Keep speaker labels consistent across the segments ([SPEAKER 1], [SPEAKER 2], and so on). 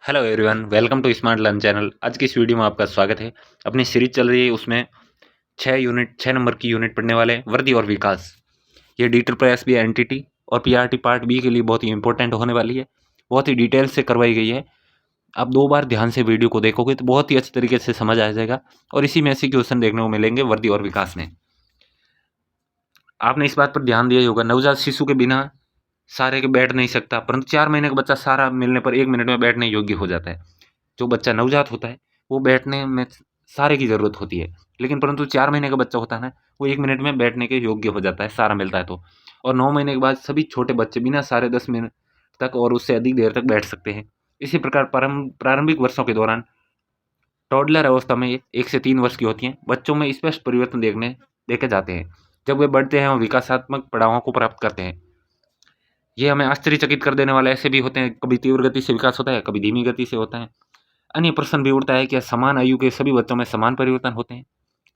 [SPEAKER 1] Hello everyone, welcome to Smart Learn channel. आज की इस वीडियो में आपका स्वागत है। अपनी सीरीज चल रही है, उसमें 6 नंबर की यूनिट पढ़ने वाले हैं, वर्दी और विकास। ये DSSB एनटीटी और पीआरटी पार्ट बी के लिए बहुत ही इंपॉर्टेंट होने वाली है। बहुत ही डिटेल से करवाई गई है। आप 2 बार ध्यान से वीडियो को देखोगे तो बहुत ही अच्छे तरीके से समझ आ जाएगा और इसी में ऐसे क्वेश्चन देखने को मिलेंगे वर्दी और विकास में। आपने इस बात पर ध्यान दिया ही होगा, नवजात शिशु के बिना सारे के बैठ नहीं सकता, परंतु 4 महीने का बच्चा सारा मिलने पर 1 मिनट में बैठने योग्य हो जाता है। जो बच्चा नवजात होता है वो बैठने में सारे की ज़रूरत होती है, लेकिन परंतु 4 महीने का बच्चा होता है ना, वो 1 मिनट में बैठने के योग्य हो जाता है, सारा मिलता है तो। और 9 महीने के बाद सभी छोटे बच्चे बिना सारे 10 मिनट तक और उससे अधिक देर तक बैठ सकते हैं। इसी प्रकार प्रारंभिक वर्षों के दौरान टॉडलर अवस्था में 1 से 3 वर्ष की होती हैं, बच्चों में स्पष्ट परिवर्तन देखे जाते हैं जब वे बढ़ते हैं और विकासात्मक पड़ावों को प्राप्त करते हैं। ये हमें आश्चर्यचकित कर देने वाले ऐसे भी होते हैं, कभी तीव्र गति से विकास होता है, कभी धीमी गति से होता है। अन्य प्रश्न भी उठता है, क्या समान आयु के सभी बच्चों में समान परिवर्तन होते हैं?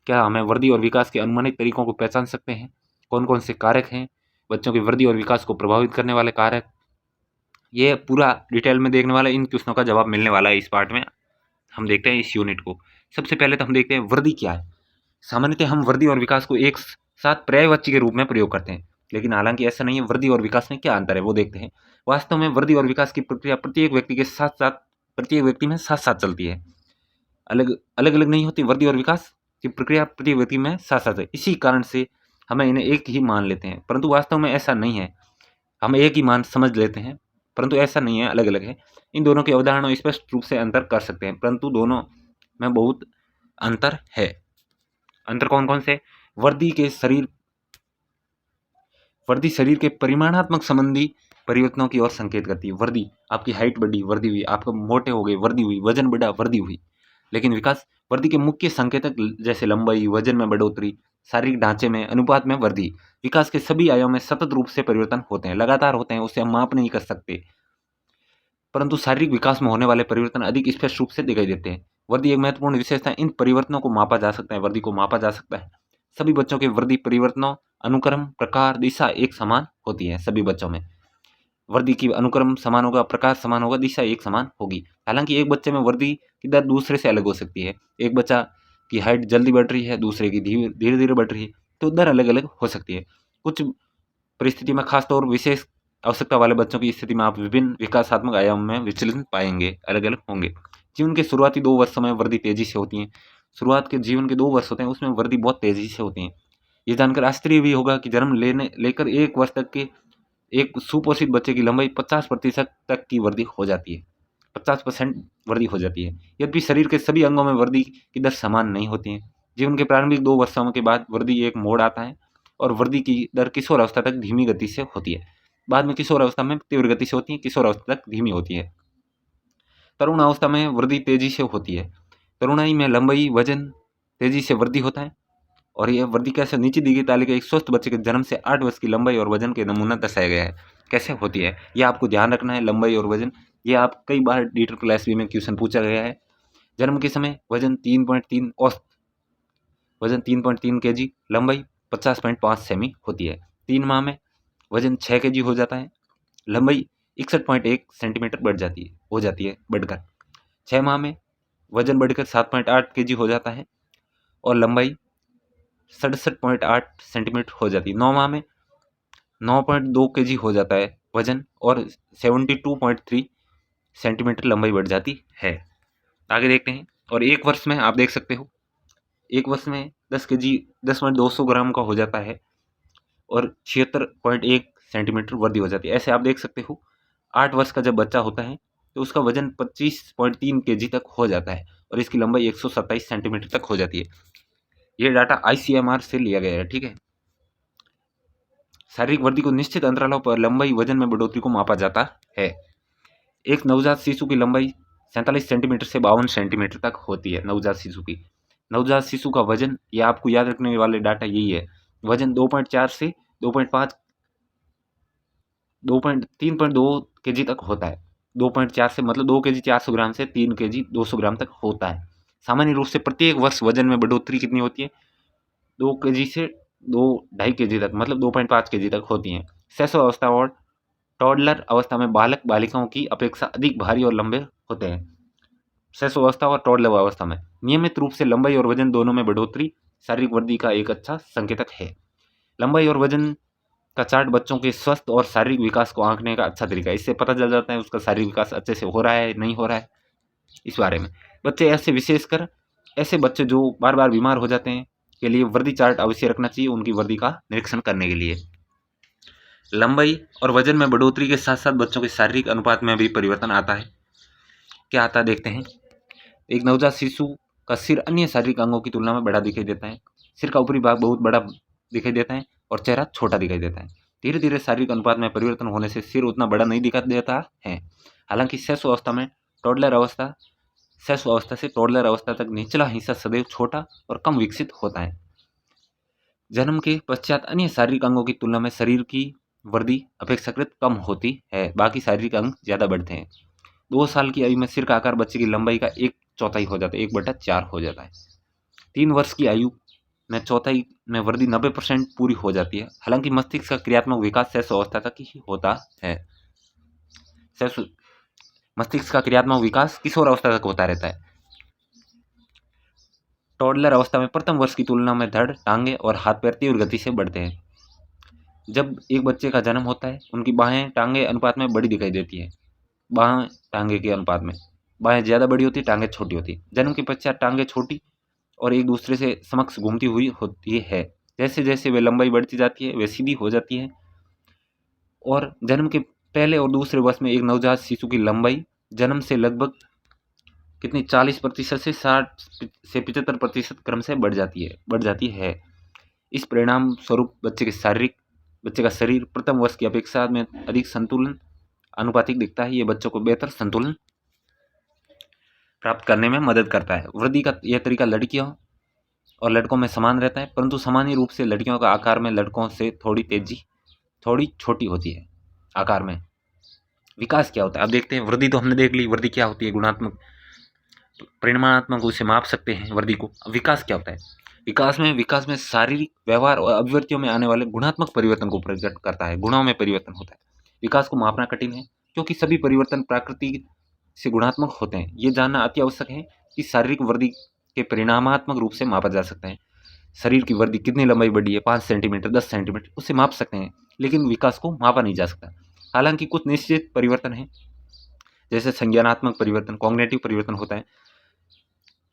[SPEAKER 1] क्या हमें वृद्धि और विकास के अनुमानित तरीकों को पहचान सकते हैं? कौन कौन से कारक हैं बच्चों की वृद्धि और विकास को प्रभावित करने वाले कारक? ये पूरा डिटेल में देखने वाला, इन क्वेश्चनों का जवाब मिलने वाला है इस पार्ट में। हम देखते हैं इस यूनिट को। सबसे पहले तो हम देखते हैं वृद्धि क्या है। सामान्यतः हम वृद्धि और विकास को एक साथ पर्यायवाची के रूप में प्रयोग करते हैं, लेकिन हालांकि ऐसा नहीं है। वृद्धि और विकास में क्या अंतर है वो देखते हैं। वास्तव में वृद्धि और विकास की प्रक्रिया प्रत्येक व्यक्ति में साथ साथ चलती है, अलग अलग नहीं होती। वृद्धि और विकास की प्रक्रिया प्रत्येक व्यक्ति में साथ साथ है, इसी कारण से हमें इन्हें एक ही मान लेते हैं, परंतु वास्तव में ऐसा नहीं है। हम एक ही मान समझ लेते हैं, परंतु ऐसा नहीं है, अलग अलग है। इन दोनों की अवधारणा स्पष्ट रूप से अंतर कर सकते हैं, परंतु दोनों में बहुत अंतर है। अंतर कौन कौन से? वृद्धि शरीर के परिमाणात्मक संबंधी परिवर्तनों की ओर संकेत करती है। वृद्धि, आपकी हाइट बढ़ी, वृद्धि हुई, आप मोटे हो गए, वृद्धि हुई, वजन बढ़ा, वृद्धि हुई। लेकिन विकास, वृद्धि के मुख्य संकेतक जैसे लंबाई, वजन में बढ़ोतरी, शारीरिक ढांचे में अनुपात में वृद्धि, विकास के सभी आयामों में सतत रूप से परिवर्तन होते हैं, लगातार होते हैं, उसे हम माप नहीं कर सकते। परंतु शारीरिक विकास में होने वाले परिवर्तन अधिक स्पष्ट रूप से दिखाई देते हैं। वृद्धि एक महत्वपूर्ण विशेषता है, इन परिवर्तनों को मापा जा सकता है, वृद्धि को मापा जा सकता है। सभी बच्चों के वृद्धि परिवर्तनों, अनुक्रम, प्रकार, दिशा एक समान होती है। सभी बच्चों में वृद्धि की अनुक्रम समान होगा, प्रकार समान होगा, दिशा एक समान होगी। हालांकि एक बच्चे में वृद्धि की दर दूसरे से अलग हो सकती है। एक बच्चा की हाइट जल्दी बढ़ रही है, दूसरे की धीरे धीरे बढ़ रही है, तो दर अलग अलग हो सकती है। कुछ परिस्थिति में, खासतौर विशेष आवश्यकता वाले बच्चों की स्थिति में, आप विभिन्न विकासात्मक आयाम में विचलन पाएंगे, अलग अलग होंगे। जीवन के शुरुआती 2 वर्षों में वृद्धि तेजी से होती है। शुरुआत के जीवन के 2 वर्ष होते हैं, उसमें वृद्धि बहुत तेजी से होती है। ये जानकर आश्चर्य भी होगा कि जन्म लेकर 1 वर्ष तक के एक सुपोषित बच्चे की लंबाई 50% तक की वृद्धि हो जाती है। 50% वृद्धि हो जाती है। यद्यपि शरीर के सभी अंगों में वृद्धि की दर समान नहीं होती है। जीवन के प्रारंभिक 2 वर्षों के बाद वृद्धि एक मोड़ आता है और वृद्धि की दर किशोर अवस्था तक धीमी गति से होती है। बाद में किशोर अवस्था में तीव्र गति से होती है, किशोर अवस्था तक धीमी होती है। तरुण अवस्था में वृद्धि तेजी से होती है। तरुणाई में लंबाई, वजन तेजी से वृद्धि होता है। और यह वृद्धि कैसे, नीचे दी गई तालिका एक स्वस्थ बच्चे के जन्म से 8 वर्ष की लंबाई और वजन के नमूना दर्शाया गया है। कैसे होती है यह आपको ध्यान रखना है। लंबाई और वजन, ये आप कई बार DSSB में क्वेश्चन पूछा गया है। जन्म के समय वजन 3.3 औसत वजन 3.3 kg, लंबाई 50.5 सेमी होती है। 3 माह में वजन 6 kg हो जाता है, लंबाई 61.1 सेंटीमीटर बढ़कर 6 माह में वजन बढ़कर 7.8 kg हो जाता है और लंबाई 67.8 सेंटीमीटर हो जाती है। 9 माह में 9.2 kg हो जाता है वजन और 72.3 सेंटीमीटर लंबाई बढ़ जाती है। आगे देखते हैं। और 1 वर्ष में आप देख सकते हो, 1 वर्ष में 10 kg 10.200 ग्राम का हो जाता है और 76.1 सेंटीमीटर वृद्धि हो जाती है। ऐसे आप देख सकते हो 8 वर्ष का जब बच्चा होता है तो उसका वजन 25.3 kg तक हो जाता है और इसकी लंबाई 127 सेंटीमीटर तक हो जाती है। ये डाटा ICMR से लिया गया है, ठीक है। शारीरिक वृद्धि को निश्चित अंतरालों पर लंबाई, वजन में बढ़ोतरी को मापा जाता है। एक नवजात शिशु की लंबाई 47 सेंटीमीटर से 52 सेंटीमीटर तक होती है। नवजात शिशु का वजन, यह आपको याद रखने वाले डाटा यही है। वजन 2.4 से 2.5 3.2 kg तक होता है। 2.4 से मतलब 2 kg 400 ग्राम से 3 kg 200 ग्राम तक होता है। सामान्य रूप से प्रत्येक वर्ष वजन में बढ़ोतरी कितनी होती है? 2 kg से 2.5 kg तक, मतलब 2.5 kg तक होती हैं। शैशव अवस्था और टॉडलर अवस्था में बालक बालिकाओं की अपेक्षा अधिक भारी और लंबे होते हैं शैशव अवस्था और टोडलर अवस्था में। नियमित रूप से लंबाई और वजन दोनों में बढ़ोतरी शारीरिक वृद्धि का एक अच्छा संकेतक है। लंबाई और वजन का चार्ट बच्चों के स्वस्थ और शारीरिक विकास को आंकने का अच्छा तरीका है। इससे पता चल जाता है उसका शारीरिक विकास अच्छे से हो रहा है नहीं हो रहा है। इस बारे में बच्चे ऐसे विशेषकर ऐसे बच्चे जो बार बार बीमार हो जाते हैं के लिए वृद्धि चार्ट अवश्य रखना चाहिए उनकी वृद्धि का निरीक्षण करने के लिए। लंबाई और वजन में बढ़ोतरी के साथ साथ बच्चों के शारीरिक अनुपात में भी परिवर्तन आता है। क्या आता है देखते हैं। एक नवजात शिशु का सिर अन्य शारीरिक अंगों की तुलना में बड़ा दिखाई देता है। सिर का ऊपरी भाग बहुत बड़ा दिखाई देता है और चेहरा छोटा दिखाई देता है। धीरे धीरे शारीरिक अनुपात में परिवर्तन होने से सिर उतना बड़ा नहीं दिखाई देता है। हालांकि शैशव अवस्था में टोडलर अवस्था शैशव अवस्था से टोडलर अवस्था तक निचला हिस्सा सदैव छोटा और कम विकसित होता है। जन्म के पश्चात अन्य शारीरिक अंगों की तुलना में शरीर की वृद्धि अपेक्षाकृत कम होती है। बाकी शारीरिक अंग ज्यादा बढ़ते हैं। 2 साल की आयु में सिर का आकार बच्चे की लंबाई का 1/4 हो जाता है, 1/4 हो जाता है। 3 वर्ष की आयु में चौथाई में वृद्धि 90% पूरी हो जाती है। हालांकि मस्तिष्क का क्रियात्मक विकास शैशव अवस्था तक ही होता है। मस्तिष्क का क्रियात्मक विकास किशोर अवस्था तक होता रहता है। टोडलर अवस्था में प्रथम वर्ष की तुलना में धड़, टांगे और हाथ पैर तीव्र गति से बढ़ते हैं। जब एक बच्चे का जन्म होता है उनकी बाहें टांगे अनुपात में बड़ी दिखाई देती है। बाहें टांगे के अनुपात में बाहें ज़्यादा बड़ी होती, टांगे छोटी होती। जन्म के पश्चात टांगे छोटी और एक दूसरे से समक्ष घूमती हुई होती है। जैसे जैसे वे लंबाई बढ़ती जाती है वे सीधी हो जाती है। और जन्म के पहले और दूसरे वर्ष में एक नवजात शिशु की लंबाई जन्म से लगभग कितनी 40% से 60 से 75% क्रम से बढ़ जाती है। इस परिणाम स्वरूप बच्चे का शरीर प्रथम वर्ष की अपेक्षा में अधिक संतुलन अनुपातिक दिखता है। ये बच्चों को बेहतर संतुलन प्राप्त करने में मदद करता है। वृद्धि का यह तरीका लड़कियों और लड़कों में समान रहता है, परंतु सामान्य रूप से लड़कियों का आकार में लड़कों से थोड़ी छोटी होती है। आकार में विकास क्या होता है अब देखते हैं। वृद्धि तो हमने देख ली, वृद्धि क्या होती है, गुणात्मक परिमाणात्मक उसे माप सकते हैं वृद्धि को। अब विकास क्या होता है। विकास में शारीरिक व्यवहार और अभिव्यक्तियों में आने वाले गुणात्मक परिवर्तन को प्रकट करता है। गुणों में परिवर्तन होता है। विकास को मापना कठिन है क्योंकि सभी परिवर्तन प्रकृति से गुणात्मक होते हैं। ये जानना अति आवश्यक है कि शारीरिक वृद्धि के परिणामात्मक रूप से मापा जा सकता है। शरीर की वृद्धि कितनी लंबाई बढ़ी है, 5 सेंटीमीटर 10 सेंटीमीटर, उसे माप सकते हैं, लेकिन विकास को मापा नहीं जा सकता। हालांकि कुछ निश्चित परिवर्तन है, जैसे संज्ञानात्मक परिवर्तन, कॉग्निटिव परिवर्तन होता है।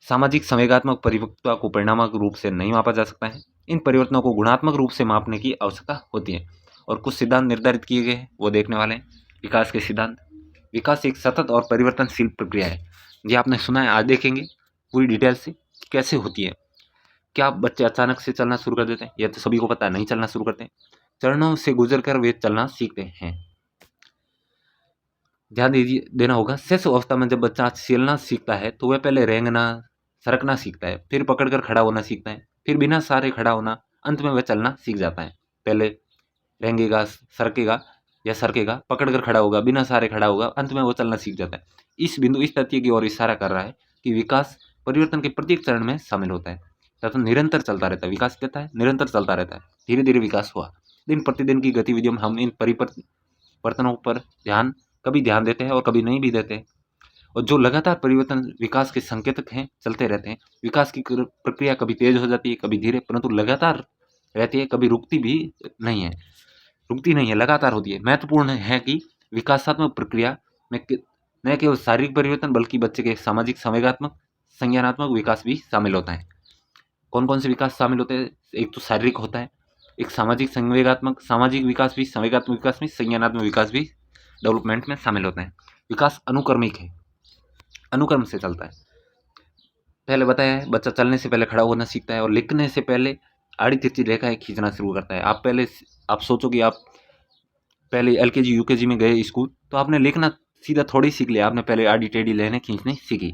[SPEAKER 1] सामाजिक संवेगात्मक परिपक्वता को परिणामात्मक रूप से नहीं मापा जा सकता है। इन परिवर्तनों को गुणात्मक रूप से मापने की आवश्यकता होती है और कुछ सिद्धांत निर्धारित किए गए हैं, वो देखने वाले हैं। विकास के सिद्धांत। विकास एक सतत और परिवर्तनशील प्रक्रिया है। ये आपने सुना है, आज देखेंगे पूरी डिटेल से कैसे होती है। क्या बच्चे अचानक से चलना शुरू कर देते हैं? यह तो सभी को पता है, नहीं चलना शुरू करते हैं। चरणों से गुजर कर वे चलना सीखते हैं। ध्यान देना होगा, शैशव अवस्था में जब बच्चा चलना सीखता है तो वह पहले रेंगना सरकना सीखता है, फिर पकड़कर खड़ा होना सीखता है, फिर बिना सहारे खड़ा होना, अंत में वह चलना सीख जाता है। पहले रेंगेगा, सरकेगा, पकड़कर खड़ा होगा, बिना सहारे खड़ा होगा, अंत में वो चलना सीख जाता है। इस तथ्य की ओर इशारा कर रहा है कि विकास परिवर्तन के प्रत्येक चरण में शामिल होता है तथा निरंतर चलता रहता है। विकास कहता है निरंतर चलता रहता है। धीरे धीरे विकास हुआ। दिन प्रतिदिन की गतिविधियों में हम इन परिवर्तनों पर कभी ध्यान देते हैं और कभी नहीं भी देते, और जो लगातार परिवर्तन विकास के संकेतक हैं, चलते रहते हैं। विकास की प्रक्रिया कभी तेज हो जाती है, कभी धीरे, परंतु लगातार रहती है, कभी रुकती नहीं है, लगातार होती है। महत्वपूर्ण है कि विकासात्मक प्रक्रिया में न केवल शारीरिक परिवर्तन बल्कि बच्चे के सामाजिक, संवेगात्मक, संज्ञानात्मक विकास भी शामिल होता है। कौन कौन से विकास शामिल होते हैं? एक तो शारीरिक होता है, एक सामाजिक, संवेगात्मक, सामाजिक विकास भी, संवेगात्मक विकास भी, संज्ञानात्मक विकास भी डेवलपमेंट में शामिल होते हैं। विकास अनुक्रमिक है, अनुक्रम से चलता है। पहले बताया है, बच्चा चलने से पहले खड़ा होना सीखता है और लिखने से पहले आड़ी तिरछी रेखाएं खींचना शुरू करता है। आप सोचो कि आप पहले LKG UKG में गए स्कूल, तो आपने लिखना सीधा थोड़ी सीख लिया, आपने पहले आड़ी टेढ़ी लाइनें खींचनी सीखी।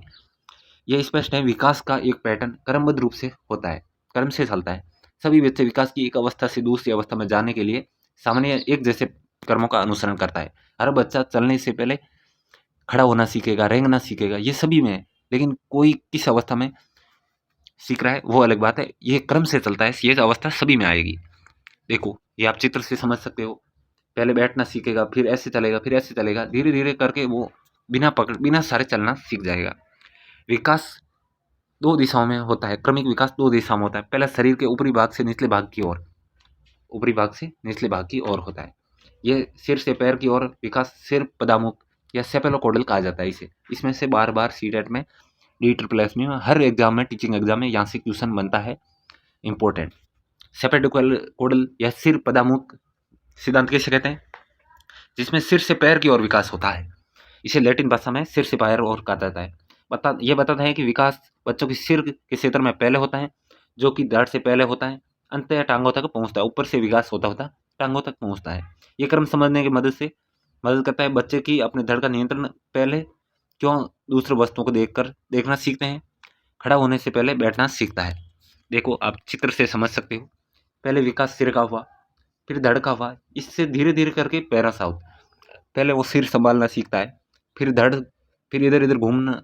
[SPEAKER 1] यह स्पष्ट है, विकास का एक पैटर्न क्रमबद्ध रूप से होता है, क्रम से चलता है। सभी बच्चे विकास की एक अवस्था से दूसरी अवस्था में जाने के लिए सामान्य एक जैसे क्रमों का अनुसरण करता है। हर बच्चा चलने से पहले खड़ा होना सीखेगा, रेंगना सीखेगा, ये सभी में है, लेकिन कोई किस अवस्था में सीख रहा है वो अलग बात है। ये क्रम से चलता है, ये अवस्था सभी में आएगी। देखो, ये आप चित्र से समझ सकते हो। पहले बैठना सीखेगा, फिर ऐसे चलेगा, फिर ऐसे चलेगा, धीरे धीरे करके वो बिना सहारे चलना सीख जाएगा। विकास 2 दिशाओं में होता है। क्रमिक विकास 2 दिशाओं में होता है। पहला शरीर के ऊपरी भाग से निचले भाग की ओर होता है। ये सिर से पैर की ओर विकास सिर पदामुख या सेफेलोकोडल कहा जाता है इसे। इसमें से बार सीटेट में DEET में हर एग्जाम में, टीचिंग एग्जाम में यहाँ से क्वेश्चन बनता है इंपॉर्टेंट। सेफेलोकोडल या सिर पदामुख सिद्धांत कैसे कहते हैं? जिसमें सिर से पैर की ओर विकास होता है। इसे लैटिन भाषा में सिर से पैर और कहा जाता है। ये बताता है कि विकास बच्चों की सिर के क्षेत्र में पहले होता है, जो कि दाढ़ से पहले होता है, अंततः टांगों तक पहुंचता है। ऊपर से विकास होता टांगों तक पहुंचता है। ये क्रम समझने की मदद करता है। बच्चे की अपने धड़ का नियंत्रण पहले क्यों दूसरे वस्तुओं को देखना सीखते हैं। खड़ा होने से पहले बैठना सीखता है। देखो, आप चित्र से समझ सकते हो। पहले विकास सिर का हुआ, फिर धड़ का हुआ, इससे धीरे धीरे करके पैरासाउथ। पहले वो सिर संभालना सीखता है, फिर धड़, फिर इधर इधर घूमना,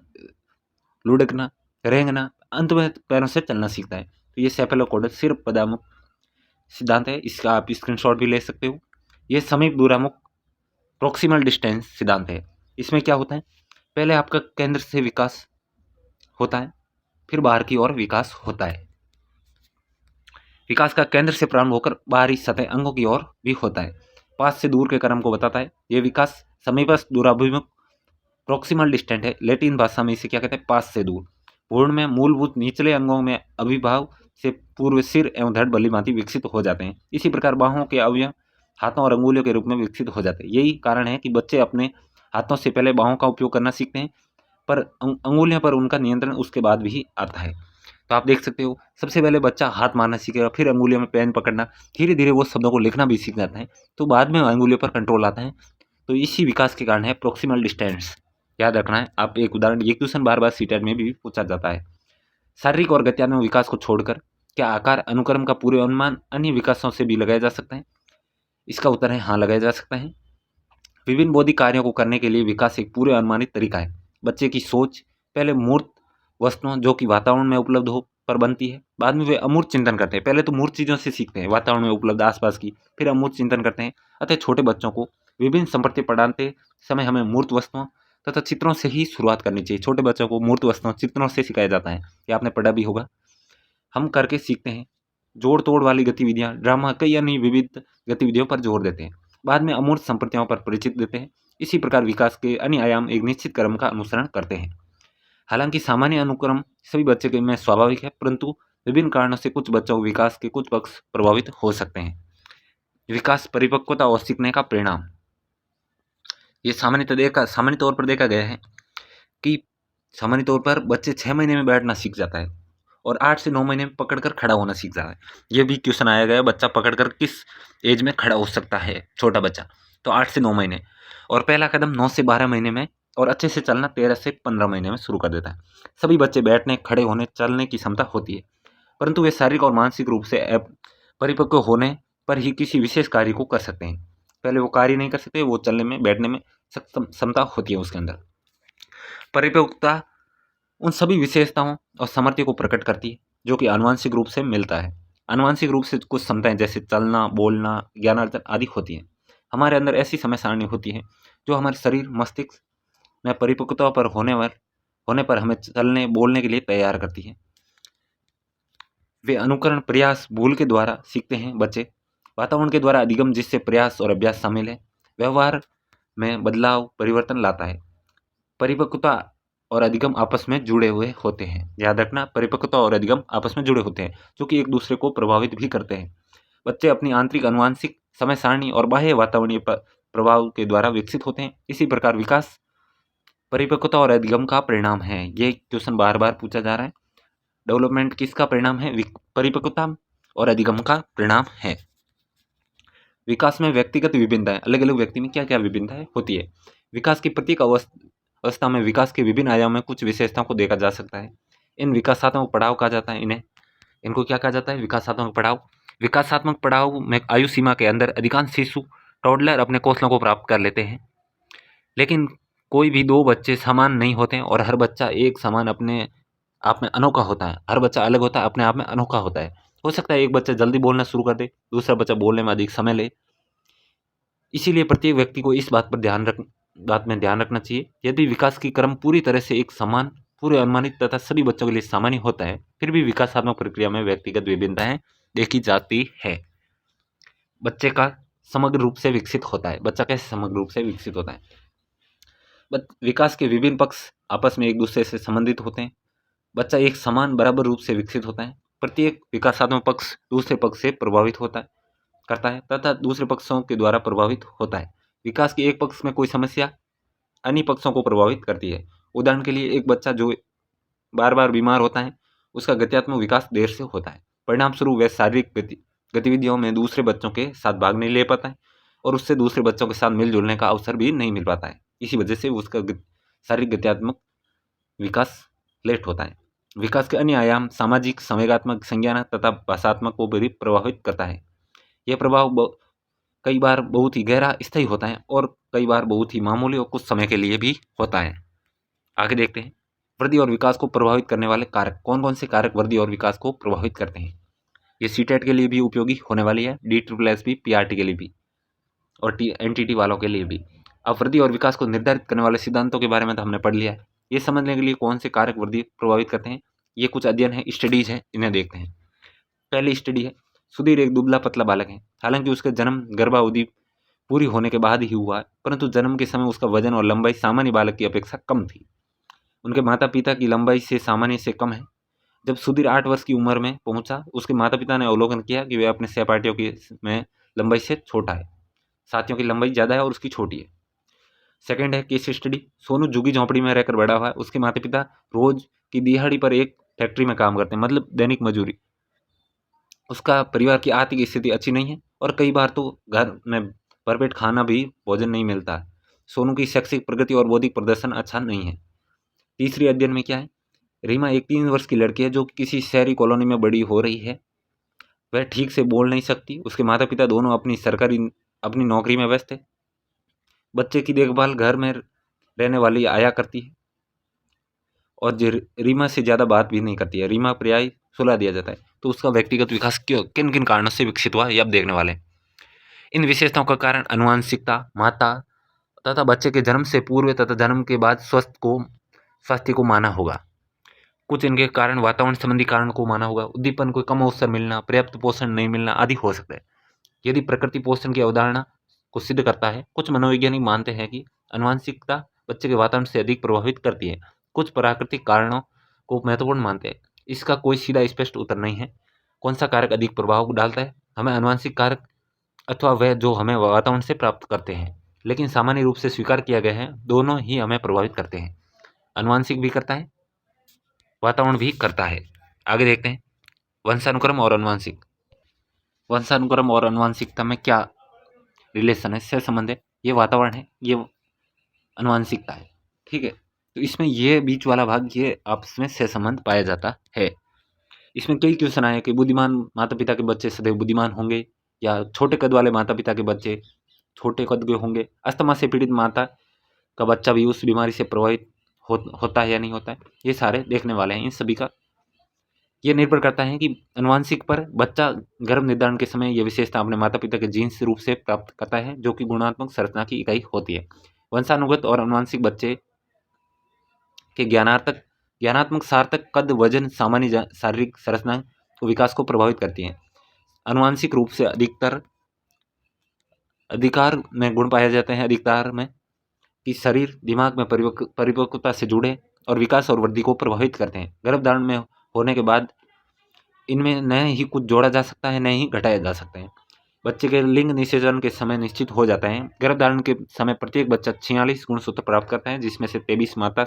[SPEAKER 1] लुढ़कना, रेंगना, अंत में पैरों से चलना सीखता है। तो ये सेफेलोकोडल सिर पदामुख सिद्धांत है। इसका आप स्क्रीनशॉट भी ले सकते हो। ये समीप दूरामुख प्रोक्सिमल डिस्टेंस सिद्धांत है। इसमें क्या होता है? पहले आपका केंद्र से विकास होता है, फिर बाहर की ओर विकास होता है। विकास का केंद्र से प्रारंभ होकर बाहरी सतह अंगों की ओर भी होता है। पास से दूर के क्रम को बताता है। यह विकास समीपस्थ दूराभिमुख प्रोक्सिमल डिस्टेंट है। लैटिन भाषा में इसे क्या कहते हैं? पास से दूर। पूर्ण में मूलभूत निचले अंगों में अभिभाव से पूर्व सिर एवं धड़ भली भांति विकसित हो जाते हैं। इसी प्रकार बाहों के अवयव हाथों और अंगुलियों के रूप में विकसित हो जाते हैं। यही कारण है कि बच्चे अपने हाथों से पहले बाहों का उपयोग करना सीखते हैं, पर अंगुलियों पर उनका नियंत्रण उसके बाद भी आता है। तो आप देख सकते हो, सबसे पहले बच्चा हाथ मारना सीखेगा, फिर अंगुलियों में पेन पकड़ना, धीरे धीरे वो शब्दों को लिखना भी सीख जाता है, तो बाद में अंगुलियों पर कंट्रोल आता है। तो इसी विकास के कारण है प्रोक्सिमल डिस्टेंस। याद रखना है। आप एक उदाहरण, ये क्वेश्चन बार सीटेट में भी पूछा जाता है। शारीरिक और गत्यात्मक विकास को छोड़कर क्या आकार अनुक्रम का पूरे अनुमान अन्य विकासों से भी लगाया जा सकता है? इसका उत्तर है हाँ, लगाया जा सकता है। विभिन्न बौद्धिक कार्यों को करने के लिए विकास एक पूरे अनुमानित तरीका है। बच्चे की सोच पहले मूर्त वस्तुओं जो कि वातावरण में उपलब्ध हो पर बनती है, बाद में वे अमूर्त चिंतन करते हैं। पहले तो मूर्त चीज़ों से सीखते हैं, वातावरण में उपलब्ध आसपास की, फिर अमूर्त चिंतन करते हैं। अतः छोटे बच्चों को विभिन्न संपत्ति पढ़ाते समय हमें मूर्त वस्तुओं तथा चित्रों से ही शुरुआत करनी चाहिए। छोटे बच्चों को मूर्त वस्तुओं चित्रों से सिखाया जाता है, ये आपने पढ़ा भी होगा। हम करके सीखते हैं। जोड़ तोड़ वाली गतिविधियाँ, ड्रामा, कई अन्य विविध गतिविधियों पर जोर देते हैं। बाद में अमूर्त संपत्तियों पर परिचित देते हैं। इसी प्रकार विकास के अन्य आयाम एक निश्चित क्रम का अनुसरण करते हैं। हालांकि सामान्य अनुक्रम सभी बच्चे के में स्वाभाविक है, परंतु विभिन्न कारणों से कुछ बच्चों के विकास के कुछ पक्ष प्रभावित हो सकते हैं। विकास, परिपक्वता और सीखने का परिणाम। ये सामान्य तौर पर देखा गया है कि सामान्य तौर पर बच्चे 6 महीने में बैठना सीख जाता है और 8 से 9 महीने में पकड़कर खड़ा होना सीख जाता है। ये भी क्वेश्चन आया गया, बच्चा पकड़कर किस एज में खड़ा हो सकता है छोटा बच्चा? तो 8 से 9 महीने। और पहला कदम 9 से 12 महीने में, और अच्छे से चलना 13 से 15 महीने में शुरू कर देता है। सभी बच्चे बैठने, खड़े होने, चलने की क्षमता होती है, परंतु वे शारीरिक और मानसिक रूप से परिपक्व होने पर ही किसी विशेष कार्य को कर सकते हैं। पहले वो कार्य नहीं कर सकते, वो चलने में, बैठने में सक्षम क्षमता होती है उसके अंदर। परिपक्वता उन सभी विशेषताओं और सामर्थ्य को प्रकट करती है जो कि आनुवंशिक रूप से मिलता है। आनुवंशिक रूप से कुछ क्षमताएं जैसे चलना, बोलना, ज्ञानार्जन आदि होती हैं। हमारे अंदर ऐसी समय सारणी होती है जो हमारे शरीर, मस्तिष्क में परिपक्वता पर होने पर हमें चलने, बोलने के लिए तैयार करती है। वे अनुकरण, प्रयास, भूल के द्वारा सीखते हैं बच्चे। वातावरण के द्वारा अधिगम, जिससे प्रयास और अभ्यास शामिल है। व्यवहार में बदलाव, परिवर्तन लाता है। परिपक्वता और अधिगम आपस में जुड़े हुए होते हैं। याद रखना, परिपक्वता और अधिगम आपस में जुड़े होते हैं, जो कि एक दूसरे को प्रभावित भी करते हैं। बच्चे अपनी आंतरिक अनुवांशिक समय सारणी और बाह्य वातावरणीय प्रभाव के द्वारा विकसित होते हैं। इसी प्रकार विकास परिपक्वता और अधिगम का परिणाम है। ये क्वेश्चन बार पूछा जा रहा है। डेवलपमेंट किसका परिणाम है? परिपक्वता और अधिगम का परिणाम है। विकास में व्यक्तिगत विभिन्नताएं, अलग अलग व्यक्ति में क्या क्या विभिन्नताएं होती है। विकास की प्रत्येक अवस्था में विकास के विभिन्न आयामों में कुछ विशेषताओं को देखा जा सकता है। इन विकासात्मक पड़ाव कहा जाता है। इनको क्या कहा जाता है? विकासात्मक पड़ाव। विकासात्मक पड़ाव में आयु सीमा के अंदर अधिकांश शिशु, टॉडलर, अपने कौशलों को प्राप्त कर लेते हैं, लेकिन कोई भी 2 बच्चे समान नहीं होते हैं और हर बच्चा एक समान अपने आप में अनोखा होता है। हर बच्चा अलग होता है, अपने आप में अनोखा होता है। हो सकता है एक बच्चा जल्दी बोलना शुरू कर दे, दूसरा बच्चा बोलने में अधिक समय ले। इसीलिए प्रत्येक व्यक्ति को इस बात पर ध्यान बात में ध्यान रखना चाहिए। यदि विकास की क्रम पूरी तरह से एक समान, पूरे अनुमानित तथा सभी बच्चों के लिए सामान्य होता है, फिर भी विकासात्मक प्रक्रिया में व्यक्तिगत विभिन्नताएं देखी जाती है। बच्चे का समग्र रूप से विकसित होता है। बच्चा कैसे समग्र रूप से विकसित होता है? विकास के विभिन्न पक्ष आपस में एक दूसरे से संबंधित होते हैं। बच्चा एक समान बराबर रूप से विकसित होता है। प्रत्येक विकासात्मक पक्ष दूसरे पक्ष से प्रभावित करता है तथा दूसरे पक्षों के द्वारा प्रभावित होता है। विकास के एक पक्ष में कोई समस्या अन्य पक्षों को प्रभावित करती है। उदाहरण के लिए एक बच्चा जो बार बार बीमार होता है, उसका गत्यात्मक विकास देर से होता है। परिणाम स्वरूप वह शारीरिक गतिविधियों में दूसरे बच्चों के साथ भाग नहीं ले पाता है और उससे दूसरे बच्चों के साथ मिलजुलने का अवसर भी नहीं मिल पाता है। इसी वजह से उसका शारीरिक गत्यात्मक विकास लेट होता है। विकास के अन्य आयाम सामाजिक, संवेगात्मक, संज्ञानात्मक तथा भाषात्मक को भी प्रभावित करता है। यह प्रभाव कई बार बहुत ही गहरा स्थायी होता है और कई बार बहुत ही मामूली और कुछ समय के लिए भी होता है। आगे देखते हैं, वृद्धि और विकास को प्रभावित करने वाले कारक। कौन कौन से कारक वृद्धि और विकास को प्रभावित करते हैं? ये सीटेट के लिए भी उपयोगी होने वाली है, DSSS PRT के लिए भी और NTT वालों के लिए भी। अब वृद्धि और विकास को निर्धारित करने वाले सिद्धांतों के बारे में तो हमने पढ़ लिया है। ये समझने के लिए कौन से कारक वृद्धि प्रभावित करते हैं, ये कुछ अध्ययन है, स्टडीज है, इन्हें देखते हैं। पहली स्टडी है, सुधीर एक दुबला पतला बालक है। हालांकि उसका जन्म गर्भावधि पूरी होने के बाद ही हुआ है, परंतु जन्म के समय उसका वजन और लंबाई सामान्य बालक की अपेक्षा कम थी। उनके माता पिता की लंबाई से सामान्य से कम है। जब सुधीर 8 वर्ष की उम्र में पहुंचा, उसके माता पिता ने अवलोकन किया कि वह अपने सहपाठियों की में लंबाई से छोटा है। साथियों की लंबाई ज़्यादा है और उसकी छोटी है। सेकंड है केस स्टडी, सोनू झुग्गी झोंपड़ी में रहकर बड़ा हुआ है। उसके माता पिता रोज की दिहाड़ी पर एक फैक्ट्री में काम करते हैं, मतलब दैनिक मजूरी। उसका परिवार की आर्थिक स्थिति अच्छी नहीं है और कई बार तो घर में भरपेट खाना भी भोजन नहीं मिलता है। सोनू की शैक्षिक प्रगति और बौद्धिक प्रदर्शन अच्छा नहीं है। तीसरी अध्ययन में क्या है, रीमा एक 3 वर्ष की लड़की है जो किसी शहरी कॉलोनी में बड़ी हो रही है। वह ठीक से बोल नहीं सकती। उसके माता पिता दोनों अपनी नौकरी में व्यस्त है। बच्चे की देखभाल घर में रहने वाली आया करती है और रीमा से ज़्यादा बात भी नहीं करती है। रीमा पर्याय सुला दिया जाता है। तो उसका व्यक्तिगत विकास किन किन कारणों से विकसित हुआ, ये अब देखने वाले हैं। इन विशेषताओं का कारण आनुवंशिकता, माता तथा बच्चे के जन्म से पूर्व तथा जन्म के बाद स्वास्थ्य को माना होगा। कुछ इनके कारण वातावरण संबंधी कारण को माना होगा। उद्दीपन को कम अवसर मिलना, पर्याप्त पोषण नहीं मिलना आदि हो सकता है। यदि प्रकृति पोषण की अवधारणा को सिद्ध करता है, कुछ मनोवैज्ञानिक मानते हैं कि आनुवंशिकता बच्चे के वातावरण से अधिक प्रभावित करती है। कुछ प्राकृतिक कारणों को महत्वपूर्ण मानते हैं। इसका कोई सीधा स्पष्ट उत्तर नहीं है। कौन सा कारक अधिक प्रभाव डालता है, हमें आनुवंशिक कारक अथवा वह जो हमें वातावरण से प्राप्त करते हैं। लेकिन सामान्य रूप से स्वीकार किया गया है दोनों ही हमें प्रभावित करते हैं। आनुवंशिक भी करता है, वातावरण भी करता है। आगे देखते हैं, वंशानुक्रम और अनुवांशिक। वंशानुक्रम और अनुवांशिकता में क्या रिलेशन है, सहसंबंध है? ये वातावरण है, ये अनुवांशिकता है। ठीक है, तो इसमें ये बीच वाला भाग ये आपस में सहसंबंध पाया जाता है। इसमें कई क्वेश्चन आए कि बुद्धिमान माता पिता के बच्चे सदैव बुद्धिमान होंगे या छोटे कद वाले माता पिता के बच्चे छोटे कद के होंगे। अस्थमा से पीड़ित माता का बच्चा भी उस बीमारी से प्रभावित होता है या नहीं होता है, ये सारे देखने वाले हैं। इन सभी का ये निर्भर करता है कि अनुवांशिक पर बच्चा गर्भ निर्धारण के समय यह विशेषता अपने माता पिता के जीन्स रूप से प्राप्त करता है, जो कि गुणात्मक संरचना की इकाई होती है। वंशानुगत और अनुवांशिक बच्चे के ज्ञानात्मक सार्थक कद, वजन, सामान्य शारीरिक संरचना को विकास को प्रभावित करती है। अनुवांशिक रूप से अधिकार में गुण पाए जाते हैं। अधिकार में कि शरीर दिमाग में परिपक्वता से जुड़े और विकास और वृद्धि को प्रभावित करते हैं। गर्भधारण में होने के बाद इनमें न ही कुछ जोड़ा जा सकता है, न ही घटाया जा सकता है। बच्चे के लिंग निषेचन के समय निश्चित हो जाता है। गर्भधारण के समय प्रत्येक बच्चा 46 गुणसूत्र प्राप्त करता है, जिसमें से 23 माता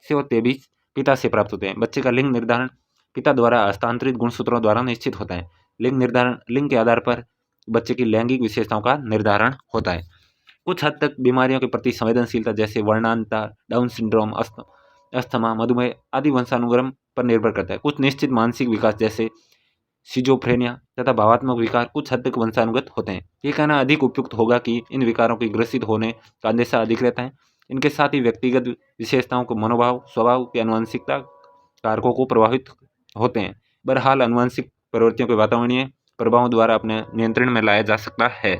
[SPEAKER 1] से और 23 पिता से प्राप्त होते हैं। बच्चे का लिंग निर्धारण पिता द्वारा हस्तांतरित गुणसूत्रों द्वारा निश्चित होता है। लिंग के आधार पर बच्चे की लैंगिक विशेषताओं का निर्धारण होता है। कुछ हद तक बीमारियों के प्रति संवेदनशीलता जैसे वर्णांतता, डाउन सिंड्रोम, अस्थमा, मधुमेह आदि वंशानुक्रम पर निर्भर करता है। कुछ निश्चित मानसिक विकास जैसे सिजोफ्रेनिया तथा भावात्मक विकार कुछ हद तक वंशानुगत होते हैं। ये कहना अधिक उपयुक्त होगा कि इन विकारों के ग्रसित होने का अंदेशा अधिक रहता है। इनके साथ ही व्यक्तिगत विशेषताओं को मनोभाव, स्वभाव की आनुवंशिकता कारकों को प्रभावित होते हैं। बहरहाल आनुवंशिक प्रवृत्तियों के वातावरणीय प्रभावों द्वारा अपने नियंत्रण में लाया जा सकता है।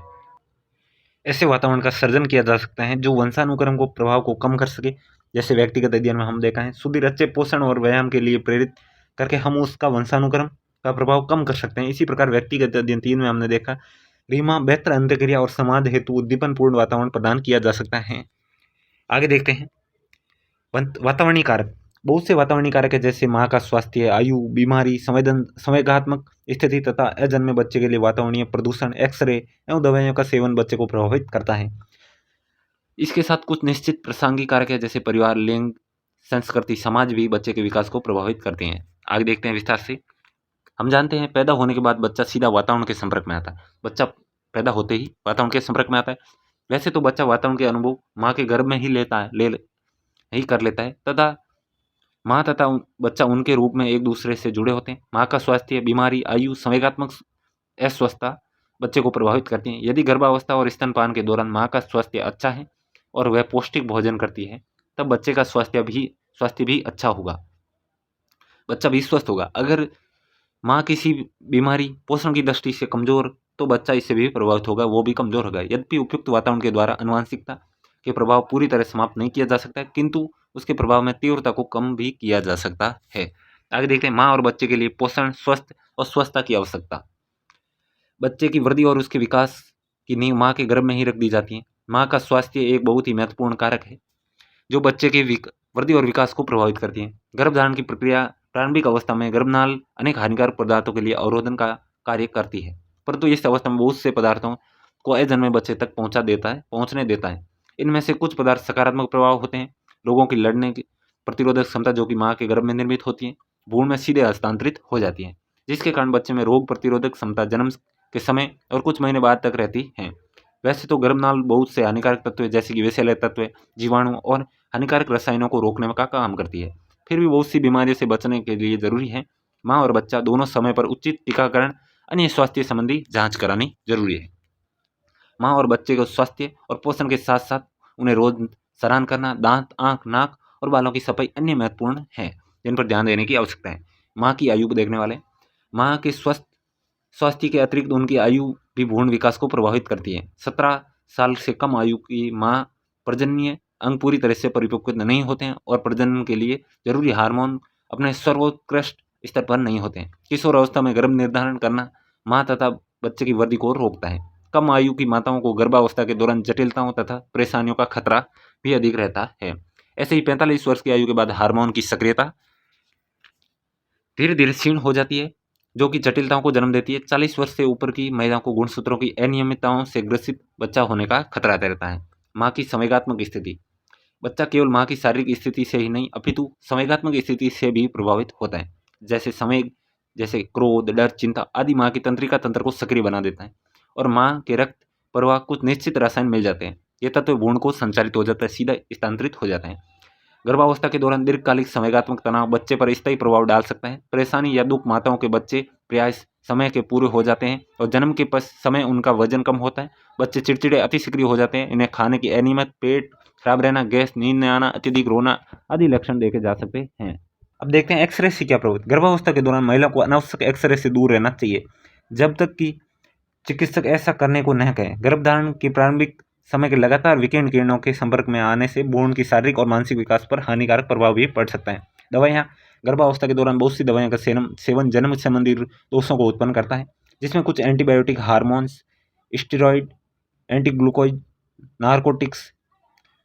[SPEAKER 1] ऐसे वातावरण का सर्जन किया जा सकता है जो वंशानुक्रम को प्रभाव को कम कर सके। जैसे व्यक्तिगत अध्ययन में हम देखा है सुदृढ़ अच्छे पोषण और व्यायाम के लिए प्रेरित करके हम उसका वंशानुक्रम का प्रभाव कम कर सकते हैं। इसी प्रकार व्यक्तिगत अध्ययन 3 में हमने देखा रीमा बेहतर अंतःक्रिया और समाज हेतु उद्दीपन पूर्ण वातावरण प्रदान किया जा सकता है। आगे देखते हैं वातावरणीय कारक। बहुत से वातावरणीय कारक है जैसे माँ का स्वास्थ्य, आयु, बीमारी, संवेगात्मक स्थिति तथा अजन्मे बच्चे के लिए वातावरणीय प्रदूषण, एक्सरे एवं दवाइयों का सेवन बच्चे को प्रभावित करता है। इसके साथ कुछ निश्चित प्रासंगिक कारक है जैसे परिवार, लिंग, संस्कृति, समाज भी बच्चे के विकास को प्रभावित करते हैं। आगे देखते हैं विस्तार से। हम जानते हैं पैदा होने के बाद बच्चा सीधा वातावरण के संपर्क में आता है। बच्चा पैदा होते ही वातावरण के संपर्क में आता है। वैसे तो बच्चा वातावरण के अनुभव माँ के गर्भ में ही कर लेता है तथा माँ तथा बच्चा उनके रूप में एक दूसरे से जुड़े होते हैं। माँ का स्वास्थ्य, बीमारी, आयु, संवेगात्मक अस्वस्थता बच्चे को प्रभावित करती हैं। यदि गर्भावस्था और स्तनपान के दौरान माँ का स्वास्थ्य अच्छा है और वह पौष्टिक भोजन करती है तब बच्चे का स्वास्थ्य भी अच्छा होगा, बच्चा भी स्वस्थ होगा। अगर माँ किसी बीमारी, पोषण की दृष्टि से कमजोर तो बच्चा इससे भी प्रभावित होगा, वो भी कमजोर होगा। यद्यपि उपयुक्त वातावरण के द्वारा आनुवंशिकता के प्रभाव पूरी तरह समाप्त नहीं किया जा सकता है किंतु उसके प्रभाव में तीव्रता को कम भी किया जा सकता है। आगे देखते हैं माँ और बच्चे के लिए पोषण, स्वस्थ और स्वच्छता की आवश्यकता। बच्चे की वृद्धि और उसके विकास की नींव माँ के गर्भ में ही रख दी जाती है। माँ का स्वास्थ्य एक बहुत ही महत्वपूर्ण कारक है जो बच्चे के वृद्धि और विकास को प्रभावित करती है। गर्भधारण की प्रक्रिया प्रारंभिक अवस्था में गर्भनाल अनेक हानिकारक पदार्थों के लिए अवरोधन का कार्य करती है, परंतु इस अवस्था में बहुत से पदार्थों को अजन्मे बच्चे तक पहुंचने देता है। इनमें से कुछ पदार्थ सकारात्मक प्रभाव होते हैं। लोगों की लड़ने की प्रतिरोधक क्षमता जो कि माँ के गर्भ में निर्मित होती है भ्रूण में सीधे हस्तांतरित हो जाती है, जिसके कारण बच्चे में रोग प्रतिरोधक क्षमता जन्म के समय और कुछ महीने बाद तक रहती है। वैसे तो गर्भनाल बहुत से हानिकारक तत्व जैसे कि विषैले तत्व, जीवाणु और हानिकारक रसायनों को रोकने में का काम करती है। फिर भी बहुत सी बीमारियों से बचने के लिए जरूरी है माँ और बच्चा दोनों समय पर उचित टीकाकरण, अन्य स्वास्थ्य संबंधी जांच करानी जरूरी है। माँ और बच्चे को स्वास्थ्य और पोषण के साथ साथ उन्हें रोज स्नान करना, दांत, आंख, नाक और बालों की सफाई अन्य महत्वपूर्ण है जिन पर ध्यान देने की आवश्यकता है। माँ की आयु देखने वाले माँ के स्वास्थ्य के अतिरिक्त उनकी आयु भी भ्रूण विकास को प्रभावित करती है। 17 साल से कम आयु की माँ प्रजननीय अंग पूरी तरह से परिपक्व नहीं होते हैं और प्रजनन के लिए जरूरी हार्मोन अपने सर्वोत्कृष्ट स्तर पर नहीं होते हैं। किशोर अवस्था में गर्भ निर्धारण करना माँ तथा बच्चे की वृद्धि को रोकता है। कम आयु की माताओं को गर्भावस्था के दौरान जटिलताओं तथा परेशानियों का खतरा भी अधिक रहता है। ऐसे ही 45 वर्ष की आयु के बाद हार्मोन की सक्रियता धीरे धीरे क्षीण हो जाती है जो कि जटिलताओं को जन्म देती है। 40 वर्ष से ऊपर की महिलाओं को गुणसूत्रों की अनियमितताओं से ग्रसित बच्चा होने का खतरा रहता है। माँ की संवेगात्मक स्थिति बच्चा केवल माँ की शारीरिक स्थिति से ही नहीं अपितु संवेगात्मक स्थिति से भी प्रभावित होता है। जैसे क्रोध, डर, चिंता आदि माँ की तंत्रिका तंत्र को सक्रिय बना देता है और माँ के रक्त प्रवाह कुछ निश्चित रसायन मिल जाते हैं। ये तत्व भ्रूण को संचालित हो जाता है, सीधा स्थानांतरित हो जाता है। गर्भावस्था के दौरान दीर्घकालिक संवेगात्मक तनाव बच्चे पर स्थायी प्रभाव डाल सकता है। परेशानी या दुख माताओं के बच्चे प्राय समय के पूरे हो जाते हैं और जन्म के समय उनका वजन कम होता है। बच्चे चिड़चिड़े, अति सक्रिय हो जाते हैं। इन्हें खाने की अनियमित, पेट खराब रहना, गैस, नींद न आना, अत्यधिक रोना आदि लक्षण देखे जा सकते हैं। अब देखते हैं एक्सरे से क्या प्रभावित। गर्भावस्था के दौरान महिला को अनावश्यक एक्सरे से दूर रहना चाहिए जब तक कि चिकित्सक ऐसा करने को न कहें। गर्भधारण के प्रारंभिक समय के लगातार विकिरण किरणों के संपर्क में आने से भ्रूण की शारीरिक और मानसिक विकास पर हानिकारक प्रभाव भी पड़ सकता है। दवाइयाँ गर्भावस्था के दौरान बहुत सी दवाइयों का सेवन जन्म संबंधी दोषों को उत्पन्न करता है जिसमें कुछ एंटीबायोटिक, हार्मोन्स, स्टेरॉइड, एंटीग्लूकोज, नार्कोटिक्स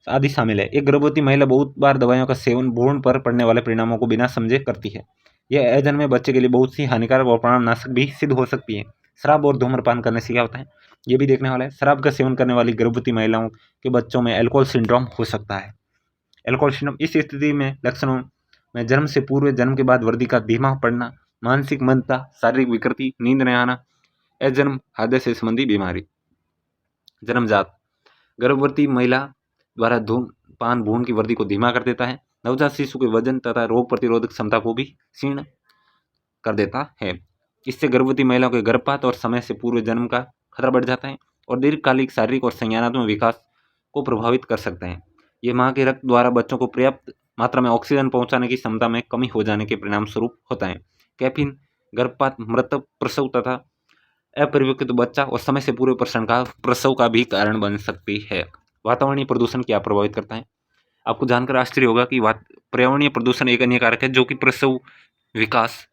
[SPEAKER 1] आदि शामिल है। एक गर्भवती महिला बहुत बार दवाइयों का सेवन भ्रूण पर पड़ने वाले परिणामों को बिना समझे करती है। यह अजन्मे बच्चे के लिए बहुत सी हानिकारक और प्राणनाशक भी सिद्ध हो सकती है। शराब और धूम्रपान करने से क्या होता है ये भी देखने वाला है। शराब का सेवन करने वाली गर्भवती महिलाओं के बच्चों में अल्कोहल सिंड्रोम हो सकता है। अल्कोहल सिंड्रोम इस स्थिति में लक्षणों में जन्म से पूर्व, जन्म के बाद वृद्धि का धीमा पड़ना, मानसिक मंदता, शारीरिक विकृति, नींद न आना, अजन्म हृदय से संबंधी बीमारी। जन्मजात गर्भवती महिला द्वारा धूम्रपान भ्रूण की वृद्धि को धीमा कर देता है। नवजात शिशु के वजन तथा रोग प्रतिरोधक क्षमता को भी क्षीण कर देता है। इससे गर्भवती महिलाओं के गर्भपात और समय से पूर्व जन्म का खतरा बढ़ जाता है और दीर्घकालिक शारीरिक और संज्ञानात्मक विकास को प्रभावित कर सकते हैं। ये माँ के रक्त द्वारा बच्चों को पर्याप्त मात्रा में ऑक्सीजन पहुंचाने की क्षमता में कमी हो जाने के परिणाम स्वरूप होता है। कैफीन गर्भपात, मृतक प्रसव तथा अपरिपक्व बच्चा और समय से पूर्व प्रसव का भी कारण बन सकती है। वातावरणीय प्रदूषण क्या प्रभावित करता है? आपको जानकर आश्चर्य होगा कि पर्यावरणीय प्रदूषण एक अन्य कारक है जो कि प्रसव विकास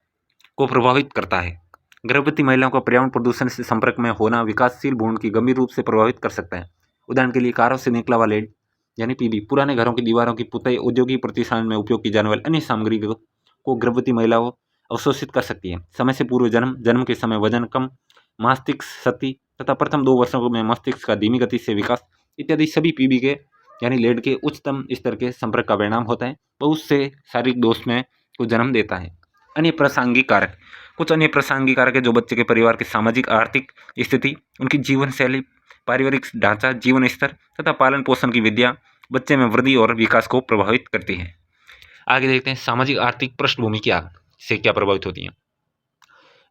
[SPEAKER 1] को प्रभावित करता है। गर्भवती महिलाओं का पर्यावरण प्रदूषण से संपर्क में होना विकासशील भ्रूण की गंभीर रूप से प्रभावित कर सकता है। उदाहरण के लिए कारों से निकला हुआ लेड यानी पीबी, पुराने घरों की दीवारों की पुताई, औद्योगिक प्रतिष्ठान में उपयोग की जाने वाली अन्य सामग्री को गर्भवती महिलाओं अवशोषित कर सकती है। समय से पूर्व जन्म के समय वजन कम, मस्तिष्क क्षति तथा प्रथम 2 वर्षों में मस्तिष्क का धीमी गति से विकास इत्यादि सभी पीबी के यानी लेड के उच्चतम स्तर के संपर्क का परिणाम होता है। बहुत से शारीरिक दोष में को जन्म देता है। अन्य प्रासंगिक कारक, कुछ अन्य प्रासंगिक कारक है जो बच्चे के परिवार की सामाजिक आर्थिक स्थिति, उनकी जीवन शैली, पारिवारिक ढांचा, जीवन स्तर तथा पालन पोषण की विद्या बच्चे में वृद्धि और विकास को प्रभावित करती है। आगे देखते हैं सामाजिक आर्थिक पृष्ठभूमि से क्या प्रभावित होती है।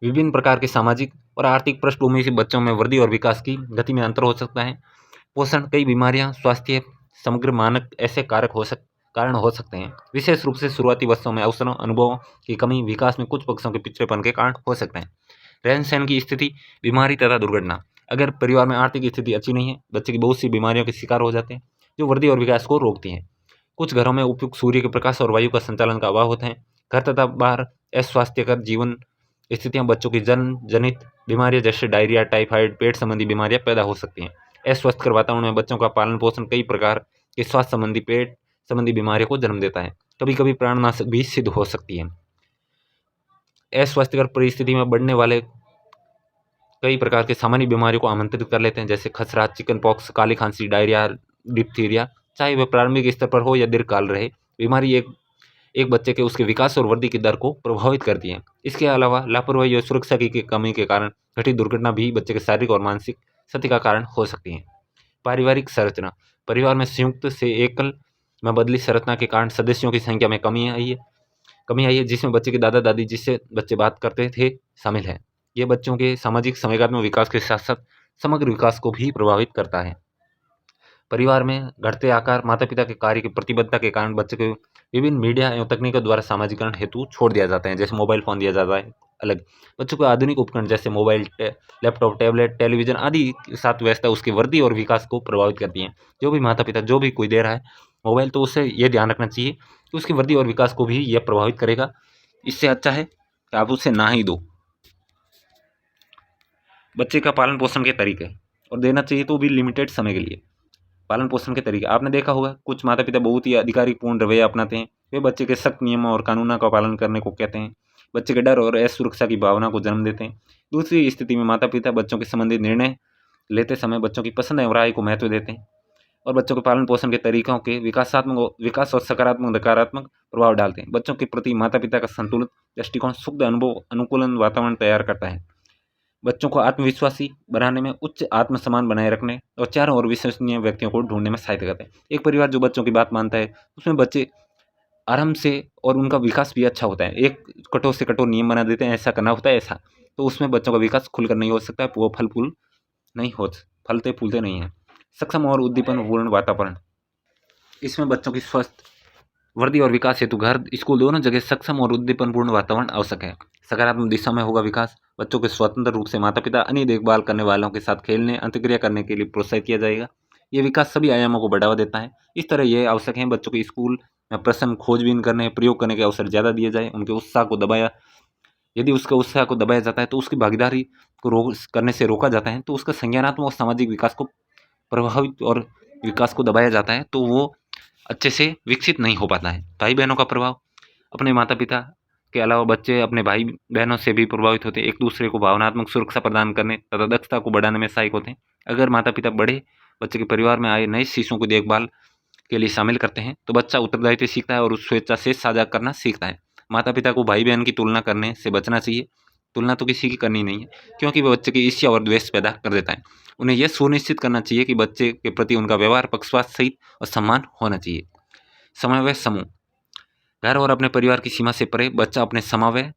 [SPEAKER 1] विभिन्न प्रकार के सामाजिक और आर्थिक पृष्ठभूमि से बच्चों में वृद्धि और विकास की गति में अंतर हो सकता है। पोषण, कई बीमारियां, स्वास्थ्य, समग्र मानक ऐसे कारण हो सकते हैं। विशेष रूप से शुरुआती वर्षों में अवसरों, अनुभवों की कमी विकास में कुछ पक्षों के पिछड़ेपन के कारण हो सकते हैं। रहन सहन की स्थिति, बीमारी तथा दुर्घटना, अगर परिवार में आर्थिक स्थिति अच्छी नहीं है, बच्चे की बहुत सी बीमारियों के शिकार हो जाते हैं जो वृद्धि और विकास को रोकती हैं। कुछ घरों में उपयुक्त सूर्य के प्रकाश और वायु का संचालन का अभाव होता है। घर तथा बाहर अस्वास्थ्यकर जीवन स्थितियां बच्चों की जन्म जनित बीमारियां जैसे डायरिया, टाइफाइड, पेट संबंधी बीमारियां पैदा हो सकती हैं। अस्वस्थकर वातावरण में बच्चों का पालन पोषण कई प्रकार के स्वास्थ्य संबंधी, पेट संबंधी बीमारियों को जन्म देता है। कभी कभी प्राणनाशक भी सिद्ध हो सकती है। अस्वास्थ्यकर परिस्थिति में बढ़ने वाले कई प्रकार के सामान्य बीमारियों को आमंत्रित कर लेते हैं, जैसे खसरा, चिकन पॉक्स, काली खांसी, डायरिया, डिप्थीरिया। चाहे वह प्रारंभिक स्तर पर हो या दीर्घकाल रहे, बीमारी एक बच्चे के उसके विकास और वृद्धि की दर को प्रभावित करती है। इसके अलावा लापरवाही और सुरक्षा की कमी के कारण घटित दुर्घटना भी बच्चे के शारीरिक और मानसिक क्षति का कारण हो सकती है। पारिवारिक संरचना, परिवार में संयुक्त से एकल में बदली संरचना के कारण सदस्यों की संख्या में कमी आई है, जिसमें बच्चे के दादा दादी जिससे बच्चे बात करते थे शामिल है। यह बच्चों के सामाजिक समयगात्मक विकास के साथ साथ समग्र विकास को भी प्रभावित करता है। परिवार में घटते आकार, माता पिता के कार्य की प्रतिबद्धता के कारण बच्चे को विभिन्न मीडिया एवं तकनीकों द्वारा सामाजिकरण हेतु छोड़ दिया जाता है, जैसे मोबाइल फोन दिया जाता है अलग। बच्चों को आधुनिक उपकरण जैसे मोबाइल, लैपटॉप, टैबलेट, टेलीविजन आदि के साथ व्यवस्था उसकी वृद्धि और विकास को प्रभावित करती है। जो भी माता पिता जो भी कोई दे रहा है मोबाइल, तो उससे यह ध्यान रखना चाहिए कि उसकी वृद्धि और विकास को भी यह प्रभावित करेगा। इससे अच्छा है कि आप उसे ना ही दो। बच्चे का पालन पोषण के तरीके, और देना चाहिए तो भी लिमिटेड समय के लिए। पालन पोषण के तरीके, आपने देखा होगा कुछ माता पिता बहुत ही अधिकारीपूर्ण रवैया अपनाते हैं। वे बच्चे के सख्त नियमों और कानूनों का पालन करने को कहते हैं, बच्चे के डर और असुरक्षा की भावना को जन्म देते हैं। दूसरी स्थिति में माता पिता बच्चों के संबंधित निर्णय लेते समय बच्चों की पसंद एवं राय को महत्व देते हैं और बच्चों के पालन पोषण के तरीकों के विकास और सकारात्मक नकारात्मक प्रभाव डालते हैं। बच्चों के प्रति माता पिता का संतुलित दृष्टिकोण शुद्ध अनुभव अनुकूलन वातावरण तैयार करता है। बच्चों को आत्मविश्वासी बनाने में, उच्च आत्मसम्मान बनाए रखने और चारों ओर विश्वसनीय व्यक्तियों को ढूंढने में सहायता करते हैं। एक परिवार जो बच्चों की बात मानता है उसमें बच्चे आराम से और उनका विकास भी अच्छा होता है। एक कठोर से कठोर नियम बना देते हैं, ऐसा करना होता है ऐसा, तो उसमें बच्चों का विकास खुलकर नहीं हो सकता है, वो फलते फूलते नहीं है। सक्षम और उद्दीपनपूर्ण वातावरण, इसमें बच्चों की स्वस्थ वृद्धि और विकास हेतु घर, स्कूल दोनों जगह सक्षम और उद्दीपनपूर्ण वातावरण आवश्यक है। सकारात्मक दिशा में होगा विकास, बच्चों को स्वतंत्र रूप से माता पिता अन्य देखभाल करने वालों के साथ खेलने, अंतक्रिया करने के लिए प्रोत्साहित किया जाएगा। ये विकास सभी आयामों को बढ़ावा देता है। इस तरह यह आवश्यक है बच्चों को स्कूल में प्रश्न, खोजबीन करने, प्रयोग करने के अवसर ज़्यादा दिए जाए। उनके उत्साह को दबाया, यदि उसके उत्साह को दबाया जाता है तो उसकी भागीदारी को करने से रोका जाता है, तो उसका संज्ञानात्मक और सामाजिक विकास को प्रभावित और विकास को दबाया जाता है, तो वो अच्छे से विकसित नहीं हो पाता है। भाई बहनों का प्रभाव, अपने माता पिता के अलावा बच्चे अपने भाई बहनों से भी प्रभावित होते हैं। एक दूसरे को भावनात्मक सुरक्षा प्रदान करने तथा दक्षता को बढ़ाने में सहायक होते हैं। अगर माता पिता बड़े बच्चे के परिवार में आए नए शिशुओं को देखभाल के लिए शामिल करते हैं तो बच्चा उत्तरदायित्व सीखता है और उस स्वेच्छा से साझा करना सीखता है। माता पिता को भाई बहन की तुलना करने से बचना चाहिए। तुलना तो किसी की करनी नहीं है, क्योंकि वह बच्चे की ईर्ष्या और द्वेष पैदा कर देता है। उन्हें यह सुनिश्चित करना चाहिए कि बच्चे के प्रति उनका व्यवहार पक्षपात सहित और सम्मान होना चाहिए। समन्वय समूह, घर और अपने परिवार की सीमा से परे बच्चा अपने समन्वय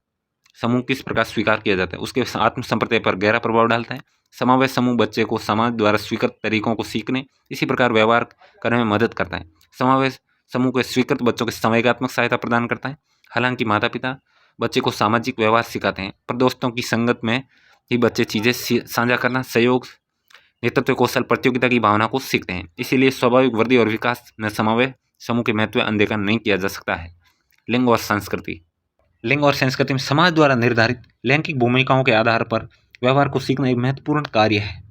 [SPEAKER 1] समूह किस प्रकार स्वीकार किया जाता है उसके आत्म संप्रदाय पर गहरा प्रभाव डालता है। समन्वय समूह बच्चे को समाज द्वारा स्वीकृत तरीकों को सीखने, इसी प्रकार व्यवहार करने में मदद करता है। समन्वय समूह को स्वीकृत बच्चों के संवेगात्मक सहायता प्रदान करता है। हालांकि माता पिता बच्चे को सामाजिक व्यवहार सिखाते हैं, पर दोस्तों की संगत में ही बच्चे चीज़ें साझा करना, सहयोग, नेतृत्व कौशल, प्रतियोगिता की भावना को सीखते हैं। इसीलिए स्वाभाविक वृद्धि और विकास में समन्वय समूह के महत्व अनदेखा नहीं किया जा सकता है। लिंग और संस्कृति। लिंग और संस्कृति में समाज द्वारा निर्धारित लैंगिक भूमिकाओं के आधार पर व्यवहार को सीखना एक महत्वपूर्ण कार्य है,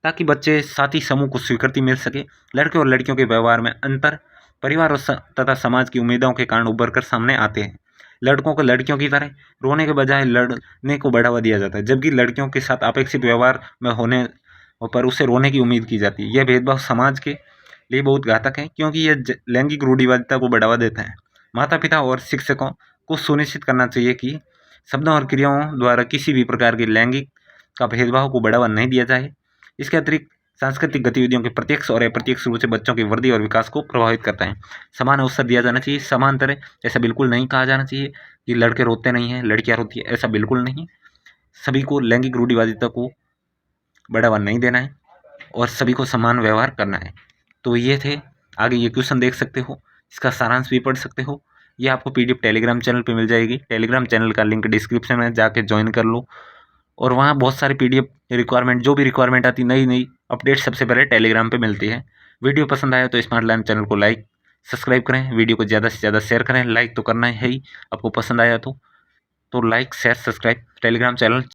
[SPEAKER 1] ताकि बच्चे साथी समूह को स्वीकृति मिल सके। लड़के और लड़कियों के व्यवहार में अंतर परिवार और तथा समाज की उम्मीदों के कारण उभर कर सामने आते हैं। लड़कों को लड़कियों की तरह रोने के बजाय लड़ने को बढ़ावा दिया जाता है, जबकि लड़कियों के साथ अपेक्षित व्यवहार में होने पर उसे रोने की उम्मीद की जाती है। यह भेदभाव समाज के लिए बहुत घातक है, क्योंकि यह लैंगिक रूढ़िवादिता को बढ़ावा देता है। माता पिता और शिक्षकों को सुनिश्चित करना चाहिए कि शब्दों और क्रियाओं द्वारा किसी भी प्रकार के लैंगिक का भेदभाव को बढ़ावा नहीं दिया जाए। इसके अतिरिक्त सांस्कृतिक गतिविधियों के प्रत्यक्ष और अप्रत्यक्ष रूप से बच्चों की वृद्धि और विकास को प्रभावित करता है। समान अवसर दिया जाना चाहिए, समान तरह। ऐसा बिल्कुल नहीं कहा जाना चाहिए कि लड़के रोते नहीं हैं, लड़कियां रोती है, ऐसा बिल्कुल नहीं। सभी को लैंगिक रूढ़िवादिता को बढ़ावा नहीं देना है और सभी को समान व्यवहार करना है। तो ये थे, आगे ये क्वेश्चन देख सकते हो, इसका सारांश भी पढ़ सकते हो। ये आपको PDF टेलीग्राम चैनल पे मिल जाएगी। टेलीग्राम चैनल का लिंक डिस्क्रिप्शन में जाके ज्वाइन कर लो, और वहाँ बहुत सारी PDF रिक्वायरमेंट, जो भी रिक्वायरमेंट आती, नई नई अपडेट सबसे पहले टेलीग्राम पे मिलती है। वीडियो पसंद आया तो स्मार्ट लर्न चैनल को लाइक सब्सक्राइब करें, वीडियो को ज़्यादा से ज़्यादा शेयर करें। लाइक तो करना है ही, आपको पसंद आया तो like share subscribe Telegram channel